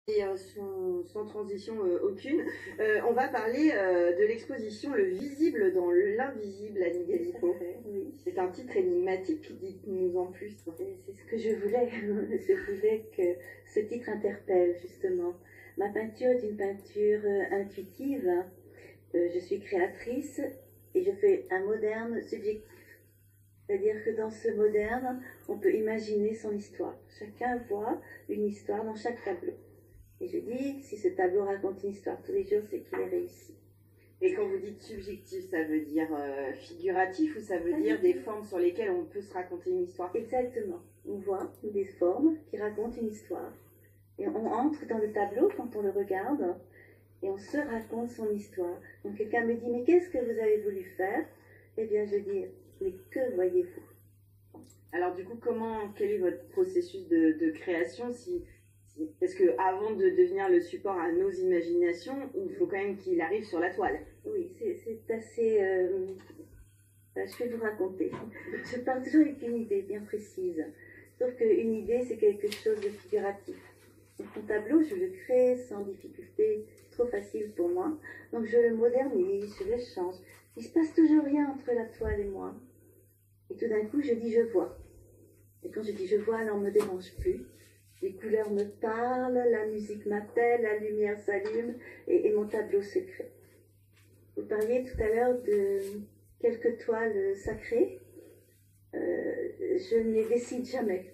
Et sans transition aucune, on va parler de l'exposition Le visible dans l'invisible, Annie Galipeau. Oui. C'est un titre énigmatique, dites-nous en plus. C'est ce que je voulais. Je voulais que ce titre interpelle, justement. Ma peinture est une peinture intuitive. Je suis créatrice et je fais un moderne subjectif. C'est-à-dire que dans ce moderne, on peut imaginer son histoire. Chacun voit une histoire dans chaque tableau. Et je dis, si ce tableau raconte une histoire tous les jours, c'est qu'il est réussi. Et quand vous dites subjectif, ça veut dire figuratif ou ça veut dire des formes sur lesquelles on peut se raconter une histoire? Exactement. On voit des formes qui racontent une histoire. Et on entre dans le tableau quand on le regarde et on se raconte son histoire. Donc quelqu'un me dit, mais qu'est-ce que vous avez voulu faire? Eh bien, je dis, mais que voyez-vous? Alors du coup, quel est votre processus de création parce que avant de devenir le support à nos imaginations, il faut quand même qu'il arrive sur la toile. Oui, c'est assez... je vais vous raconter. Je pars toujours avec une idée bien précise. Sauf qu'une idée, c'est quelque chose de figuratif. Donc mon tableau, je le crée sans difficulté, c'est trop facile pour moi. Donc je le modernise, je le change. Il se passe toujours rien entre la toile et moi. Et tout d'un coup, je dis je vois. Et quand je dis je vois, alors on ne me dérange plus. Les couleurs me parlent, la musique m'appelle, la lumière s'allume et mon tableau se crée. Vous parliez tout à l'heure de quelques toiles sacrées. Je ne les décide jamais.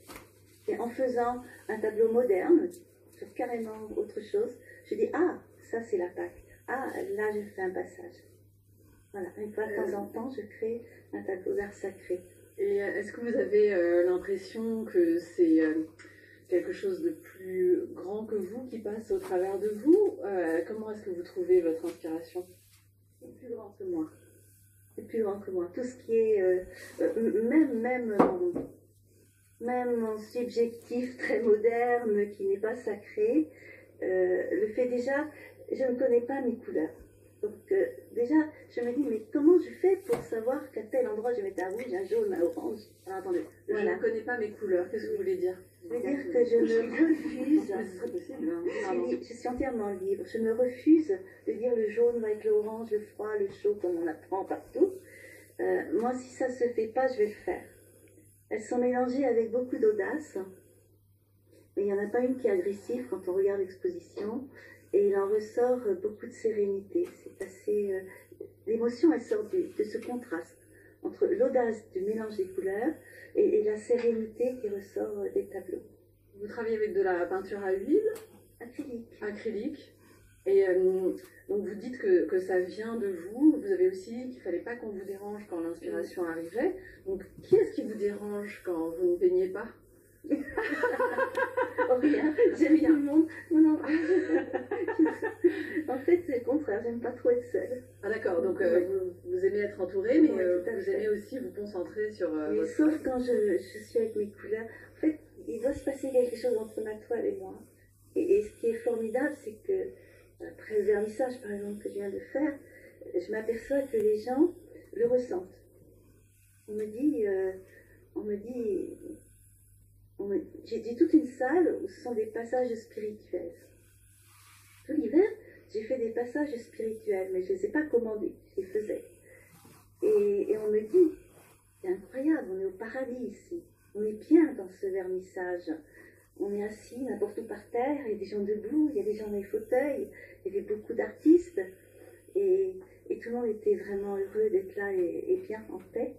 Et en faisant un tableau moderne, sur carrément autre chose, je dis ah, ça c'est la Pâque. Ah, là je fais un passage. Voilà, une fois de temps en temps, je crée un tableau d'art sacré. Et est-ce que vous avez l'impression que c'est quelque chose de plus grand que vous qui passe au travers de vous? Comment est-ce que vous trouvez votre inspiration? C'est plus grand que moi. C'est plus grand que moi. Tout ce qui est, même mon subjectif très moderne qui n'est pas sacré, le fait déjà, je ne connais pas mes couleurs. Donc déjà, je me dis, mais comment je fais pour savoir qu'à tel endroit je mets un rouge, un jaune, un orange? Alors attendez, voilà. Je ne connais pas mes couleurs, qu'est-ce que vous voulez dire? Je veux dire que je me refuse, ce serait possible, hein. je suis entièrement libre, je me refuse de dire le jaune va avec l'orange, le froid, le chaud, comme on apprend partout. Moi, si ça ne se fait pas, je vais le faire. Elles sont mélangées avec beaucoup d'audace, mais il n'y en a pas une qui est agressive quand on regarde l'exposition. Et il en ressort beaucoup de sérénité. C'est assez... l'émotion, elle sort de ce contraste entre l'audace du mélange des couleurs et la sérénité qui ressort des tableaux. Vous travaillez avec de la peinture à huile? Acrylique. Acrylique. Et donc vous dites que ça vient de vous. Vous avez aussi dit qu'il ne fallait pas qu'on vous dérange quand l'inspiration arrivait. Donc qui est-ce qui vous dérange quand vous ne peignez pas? Oh, rien, j'aime tout le monde. Non. En fait, c'est le contraire, j'aime pas trop être seule. Ah d'accord, donc vous aimez être entourée, mais vous aimez aussi vous concentrer sur votre... Sauf quand je suis avec mes couleurs. En fait, il doit se passer quelque chose entre ma toile et moi. Et ce qui est formidable, c'est que, après le vernissage, par exemple, que je viens de faire, je m'aperçois que les gens le ressentent. On me dit... J'ai toute une salle où ce sont des passages spirituels. Tout l'hiver, j'ai fait des passages spirituels, mais je ne sais pas comment je les faisais. Et on me dit, c'est incroyable, on est au paradis ici. On est bien dans ce vernissage. On est assis n'importe où par terre, il y a des gens debout, il y a des gens dans les fauteuils, il y avait beaucoup d'artistes. Et tout le monde était vraiment heureux d'être là et bien en paix.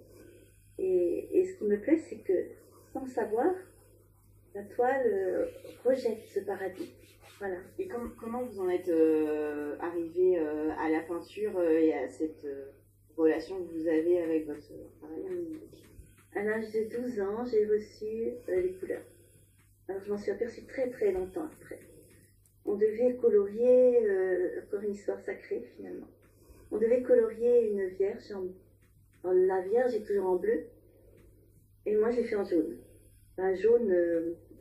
Et ce qui me plaît, c'est que, sans savoir, la toile rejette ce paradis. Voilà. Et comment vous en êtes arrivé à la peinture et à cette relation que vous avez avec votre travail? À l'âge de 12 ans, j'ai reçu les couleurs. Alors je m'en suis aperçue très très longtemps après. On devait colorier, encore une histoire sacrée finalement. On devait colorier une vierge. La vierge est toujours en bleu. Et moi j'ai fait en jaune. Un jaune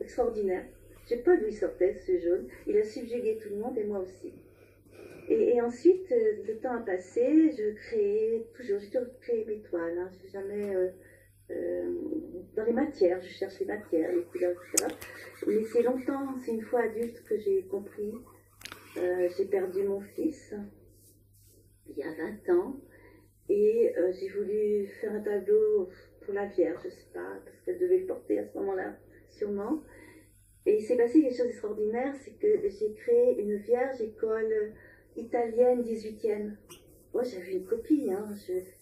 extraordinaire. Je ne sais pas d'où il sortait ce jaune. Il a subjugué tout le monde et moi aussi. Et ensuite, le temps a passé, j'ai toujours créé mes toiles. Hein. J'ai jamais dans les matières, je cherche les matières, les couleurs, etc. Mais c'est longtemps, c'est une fois adulte que j'ai compris. J'ai perdu mon fils il y a 20 ans et j'ai voulu faire un tableau pour la Vierge, je sais pas, parce qu'elle devait le porter à ce moment-là, sûrement. Et il s'est passé quelque chose d'extraordinaire, c'est que j'ai créé une Vierge école italienne 18e. Moi, j'avais une copie, hein,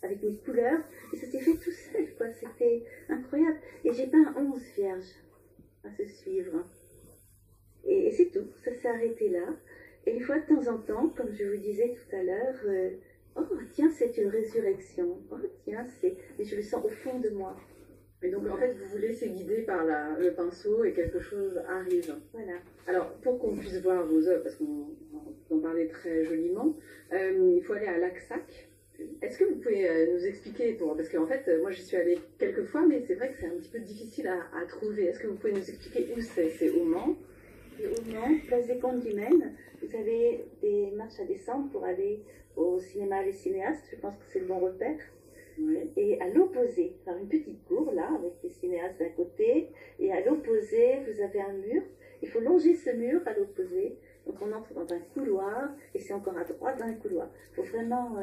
avec mes couleurs, et ça s'est fait tout seul, quoi. C'était incroyable. Et j'ai peint 11 vierges à se suivre. Et c'est tout, ça s'est arrêté là. Et une fois de temps en temps, comme je vous disais tout à l'heure, oh tiens, c'est une résurrection. Oh tiens, mais je le sens au fond de moi. Et donc, en fait, vous vous laissez guider par le pinceau et quelque chose arrive. Voilà. Alors, pour qu'on puisse voir vos œuvres, parce qu'on en parlait très joliment, il faut aller à Laxac. Est-ce que vous pouvez nous expliquer, parce qu'en fait, moi, j'y suis allée quelques fois, mais c'est vrai que c'est un petit peu difficile à trouver. Est-ce que vous pouvez nous expliquer où c'est? C'est au Mans? Et au Mans, place des Comptes du Maine, vous avez des marches à descendre pour aller au cinéma Les Cinéastes. Je pense que c'est le bon repère. Oui. Et à l'opposé, par une petite cour là, avec les cinéastes d'un côté, et à l'opposé, vous avez un mur. Il faut longer ce mur à l'opposé. Donc on entre dans un couloir, et c'est encore à droite d'un couloir. Il faut vraiment...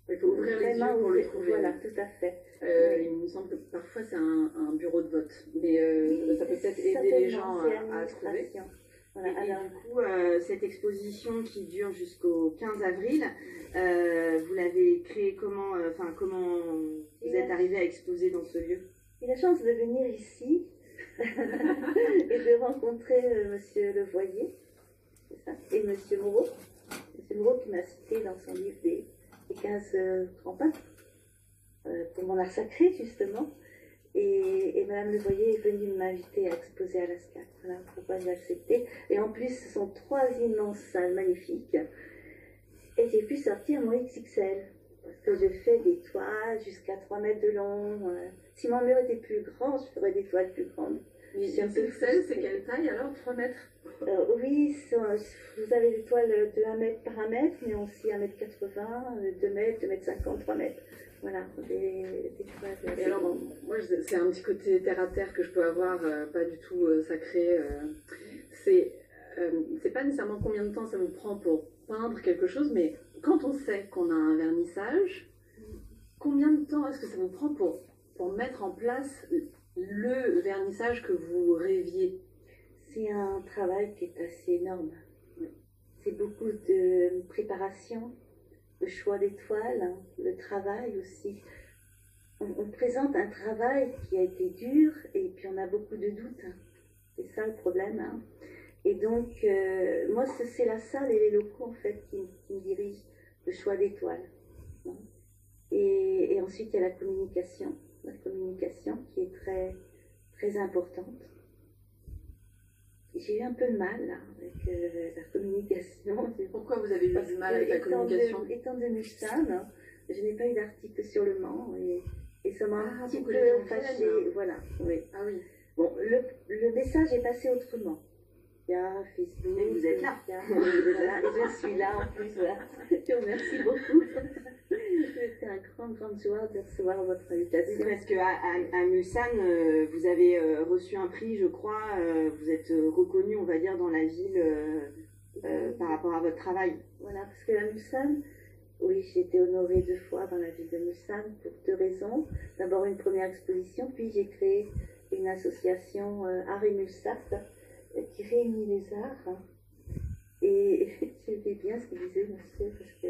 il faut ouvrir les yeux pour le trouver. Voilà, tout à fait. Oui. Il me semble que parfois c'est un bureau de vote, mais oui, ça peut peut-être aider les gens à trouver. Voilà, alors, du coup, cette exposition qui dure jusqu'au 15 avril, vous l'avez créée comment, comment vous êtes arrivé à exposer dans ce lieu? J'ai eu la chance de venir ici et de rencontrer Monsieur Levoyer, c'est ça, et Monsieur Moreau. Monsieur Moreau qui m'a cité dans son livre des 15 grands peintres pour mon art sacré, justement. Et Madame Levoyer est venue m'inviter à exposer à l'ASCAC. Voilà pourquoi j'ai accepté. Et en plus, ce sont 3 immenses salles magnifiques. Et j'ai pu sortir mon XXL. Parce que je fais des toiles jusqu'à 3 mètres de long. Si mon mur était plus grand, je ferais des toiles plus grandes. Mais XXL, c'est quelle taille alors? 3 mètres? Oui, vous avez des toiles de 1 mètre par 1 mètre, mais aussi 1m80, 2 mètres, 2m50, 3 mètres. Voilà, des toiles. Et alors, moi, c'est un petit côté terre à terre que je peux avoir, pas du tout sacré. C'est pas nécessairement combien de temps ça vous prend pour peindre quelque chose, mais quand on sait qu'on a un vernissage, combien de temps est-ce que ça vous prend pour mettre en place le vernissage que vous rêviez? C'est un travail qui est assez énorme. C'est beaucoup de préparation, le choix des toiles, le travail aussi. On présente un travail qui a été dur et puis on a beaucoup de doutes. C'est ça le problème. Hein. Et donc, moi, c'est la salle et les locaux en fait qui me dirigent, le choix des toiles. Hein. Et ensuite, il y a la communication qui est très, très importante. J'ai eu un peu de mal là, avec la communication. Pourquoi vous avez eu du mal avec la communication? Étant de Mulsanne, je n'ai pas eu d'article sur le Mans et ça m'a un petit peu fâchée. Voilà. Oui. Ah oui. Bon, le message est passé autrement. Il y a Facebook. Et vous êtes là. Voilà, et je suis là en plus. Voilà. Je vous remercie beaucoup. C'était un grande joie de recevoir votre invitation. Parce qu'à Mulsanne, vous avez reçu un prix, je crois. Vous êtes reconnu, on va dire, dans la ville par rapport à votre travail. Voilà, parce que à Mulsanne, oui, j'ai été honorée 2 fois dans la ville de Mulsanne pour 2 raisons. D'abord une première exposition, puis j'ai créé une association Art et Mulsat qui réunit les arts. Et j'aimais bien ce qu'il disait, monsieur, parce que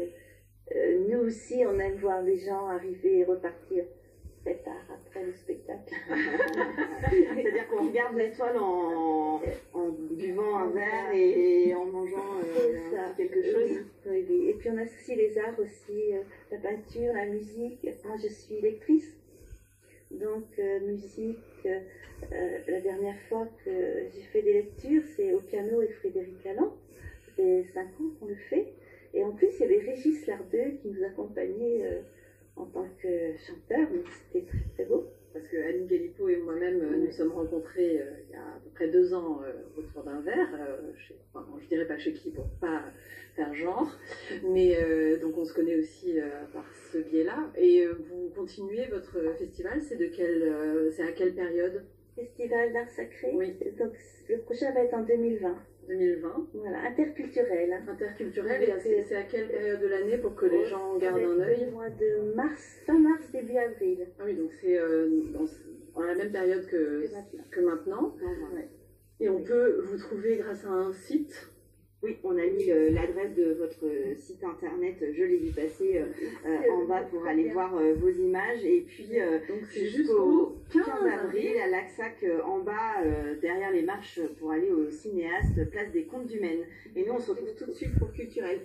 nous aussi, on aime voir les gens arriver et repartir très tard après le spectacle. C'est-à-dire qu'on regarde l'étoile en buvant un verre et en mangeant quelque chose. Oui, oui. Et puis on associe les arts aussi, la peinture, la musique. Moi, je suis lectrice. Donc, musique, la dernière fois que j'ai fait des lectures, c'est au piano avec Frédéric Allan. Ça fait 5 ans qu'on le fait. Et en plus, il y avait Régis Lardeux qui nous accompagnait en tant que chanteur, donc c'était très très beau. parce que Annie Galipo et moi-même nous sommes rencontrés il y a à peu près 2 ans autour d'un verre, je dirais pas chez qui pour pas faire genre, mais donc on se connaît aussi par ce biais-là. Et vous continuez votre festival, c'est à quelle période? Festival d'art sacré. Oui. Donc le prochain va être en 2020. 2020. Voilà, interculturel. Interculturel, et c'est à quelle période de l'année pour que les gens gardent un œil? Au mois de mars, fin mars, début avril. Ah oui, donc c'est dans la même période que maintenant. Ouais. Et on peut vous trouver grâce à un site. Oui, on a mis l'adresse de votre site internet, je l'ai vu passer en bas pour aller voir vos images. Et puis donc c'est jusqu'au 15 avril à l'Axac en bas, derrière les marches pour aller au cinéaste, place des Comptes du Maine. Et nous, on se retrouve tout de suite pour Culturel.